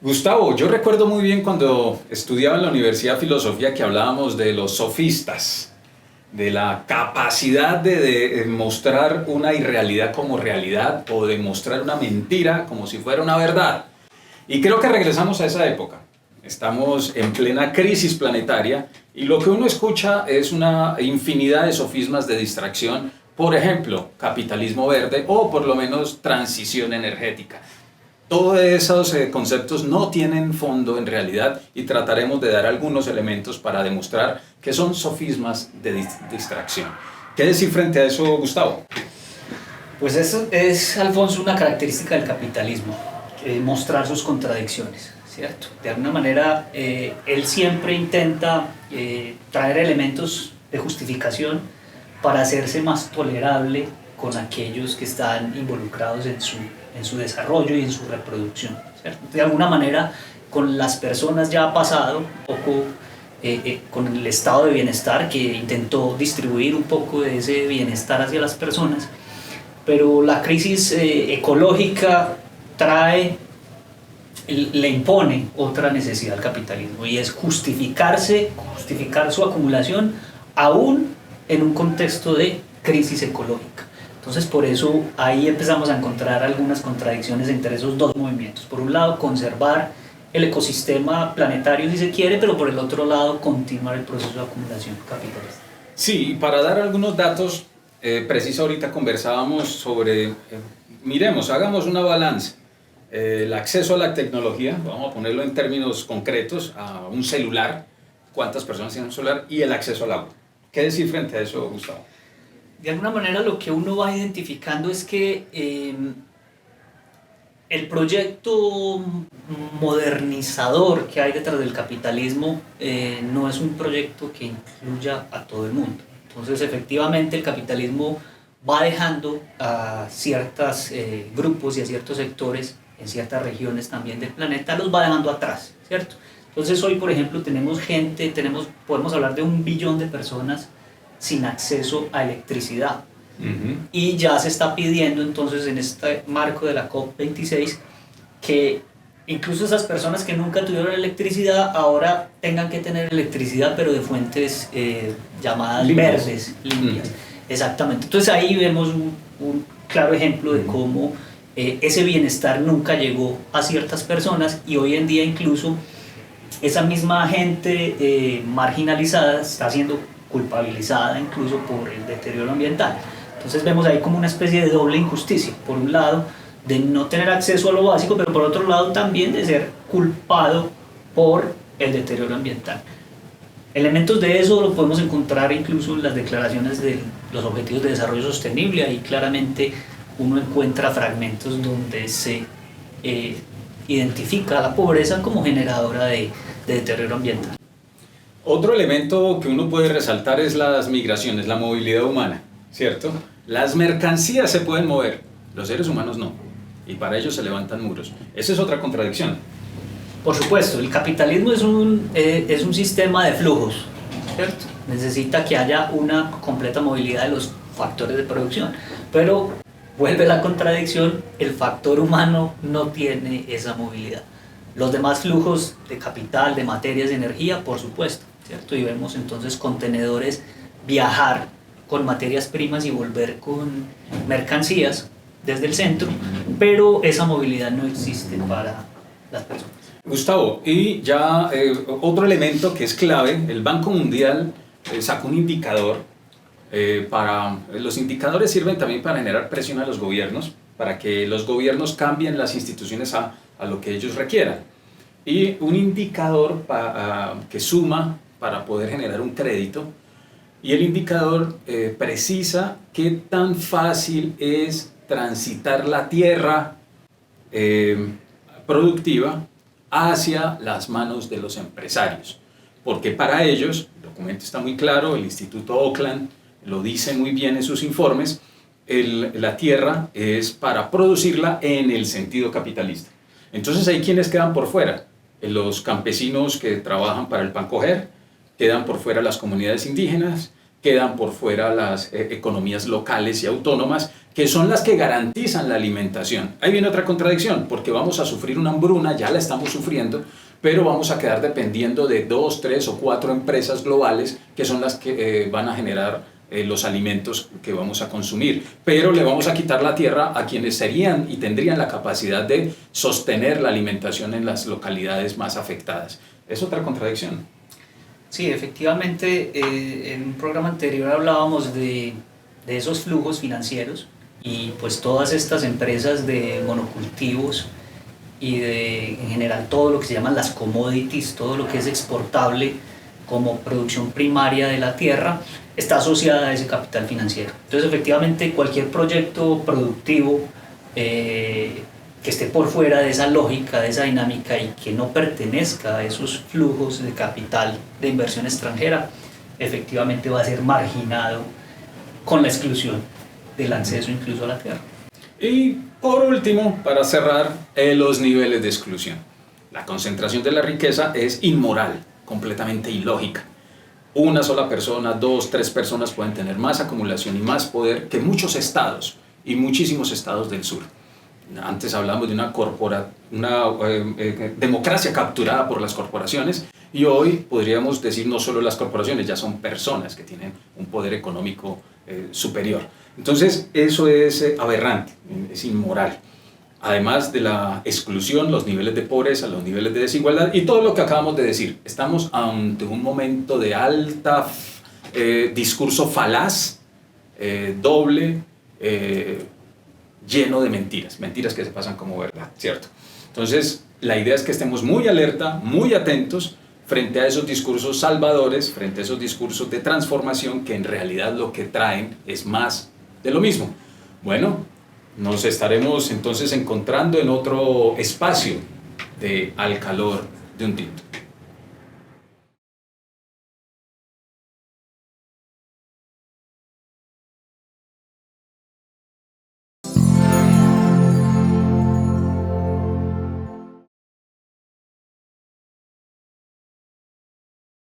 Gustavo, yo recuerdo muy bien cuando estudiaba en la Universidad de Filosofía que hablábamos de los sofistas, de la capacidad de mostrar una irrealidad como realidad o de mostrar una mentira como si fuera una verdad. Y creo que regresamos a esa época. Estamos en plena crisis planetaria y lo que uno escucha es una infinidad de sofismas de distracción, por ejemplo, capitalismo verde o por lo menos transición energética. Todos esos conceptos no tienen fondo en realidad y trataremos de dar algunos elementos para demostrar que son sofismas de distracción. ¿Qué decir frente a eso, Gustavo? Pues eso es, Alfonso, una característica del capitalismo, mostrar sus contradicciones, ¿cierto? De alguna manera, él siempre intenta traer elementos de justificación para hacerse más tolerable con aquellos que están involucrados en su desarrollo y en su reproducción, ¿cierto? De alguna manera, con las personas ya ha pasado un poco con el estado de bienestar, que intentó distribuir un poco de ese bienestar hacia las personas, pero la crisis ecológica le impone otra necesidad al capitalismo, y es justificar su acumulación aún en un contexto de crisis ecológica. Entonces, por eso ahí empezamos a encontrar algunas contradicciones entre esos dos movimientos. Por un lado, conservar el ecosistema planetario si se quiere, pero por el otro lado, continuar el proceso de acumulación capitalista. Sí, para dar algunos datos, preciso ahorita conversábamos sobre, miremos, hagamos una balanza. El acceso a la tecnología, vamos a ponerlo en términos concretos, a un celular, cuántas personas tienen un celular, y el acceso al agua. ¿Qué decir frente a eso, Gustavo? De alguna manera lo que uno va identificando es que el proyecto modernizador que hay detrás del capitalismo no es un proyecto que incluya a todo el mundo. Entonces, efectivamente, el capitalismo va dejando a ciertos grupos y a ciertos sectores en ciertas regiones también del planeta, los va dejando atrás, ¿cierto? Entonces, hoy, por ejemplo, podemos hablar de 1 billón de personas sin acceso a electricidad. Y ya se está pidiendo entonces en este marco de la COP26 que incluso esas personas que nunca tuvieron electricidad ahora tengan que tener electricidad, pero de fuentes llamadas limpias. Verdes, limpias. Exactamente. Entonces ahí vemos un claro ejemplo de cómo ese bienestar nunca llegó a ciertas personas, y hoy en día incluso esa misma gente marginalizada está siendo culpabilizada incluso por el deterioro ambiental. Entonces vemos ahí como una especie de doble injusticia. Por un lado, de no tener acceso a lo básico, pero por otro lado también de ser culpado por el deterioro ambiental. Elementos de eso lo podemos encontrar incluso en las declaraciones de los Objetivos de Desarrollo Sostenible. Ahí claramente uno encuentra fragmentos donde se identifica la pobreza como generadora de deterioro ambiental. Otro elemento que uno puede resaltar es las migraciones, la movilidad humana, ¿cierto? Las mercancías se pueden mover, los seres humanos no, y para ello se levantan muros. Esa es otra contradicción. Por supuesto, el capitalismo es un sistema de flujos, ¿cierto? Necesita que haya una completa movilidad de los factores de producción, pero vuelve la contradicción, el factor humano no tiene esa movilidad. Los demás flujos de capital, de materias, de energía, por supuesto, ¿cierto? Y vemos entonces contenedores viajar con materias primas y volver con mercancías desde el centro, pero esa movilidad no existe para las personas. Gustavo, y ya otro elemento que es clave, el Banco Mundial sacó un indicador. Los indicadores sirven también para generar presión a los gobiernos, para que los gobiernos cambien las instituciones a lo que ellos requieran. Y un indicador que suma para poder generar un crédito, y el indicador precisa qué tan fácil es transitar la tierra productiva hacia las manos de los empresarios. Porque para ellos, el documento está muy claro, el Instituto Oakland lo dice muy bien en sus informes, la tierra es para producirla en el sentido capitalista. Entonces hay quienes quedan por fuera, los campesinos que trabajan para el Pancoger, quedan por fuera las comunidades indígenas, quedan por fuera las economías locales y autónomas, que son las que garantizan la alimentación. Ahí viene otra contradicción, porque vamos a sufrir una hambruna, ya la estamos sufriendo, pero vamos a quedar dependiendo de 2, 3 o 4 empresas globales que son las que van a generar los alimentos que vamos a consumir. Pero le vamos a quitar la tierra a quienes serían y tendrían la capacidad de sostener la alimentación en las localidades más afectadas. Es otra contradicción. Sí, efectivamente, en un programa anterior hablábamos de esos flujos financieros y pues todas estas empresas de monocultivos y en general todo lo que se llaman las commodities, todo lo que es exportable como producción primaria de la tierra, está asociada a ese capital financiero. Entonces, efectivamente, cualquier proyecto productivo que esté por fuera de esa lógica, de esa dinámica y que no pertenezca a esos flujos de capital de inversión extranjera, efectivamente va a ser marginado con la exclusión del acceso incluso a la tierra. Y por último, para cerrar, los niveles de exclusión. La concentración de la riqueza es inmoral, completamente ilógica. Una sola persona, 2, 3 personas pueden tener más acumulación y más poder que muchos estados y muchísimos estados del sur. Antes hablamos de una democracia capturada por las corporaciones, y hoy podríamos decir no solo las corporaciones, ya son personas que tienen un poder económico superior. Entonces eso es aberrante, es inmoral. Además de la exclusión, los niveles de pobreza, los niveles de desigualdad y todo lo que acabamos de decir. Estamos ante un momento de alta discurso falaz, doble, lleno de mentiras, mentiras que se pasan como verdad, ¿cierto? Entonces, la idea es que estemos muy alerta, muy atentos frente a esos discursos salvadores, frente a esos discursos de transformación que en realidad lo que traen es más de lo mismo. Bueno, nos estaremos entonces encontrando en otro espacio de Al Calor de un Tinto.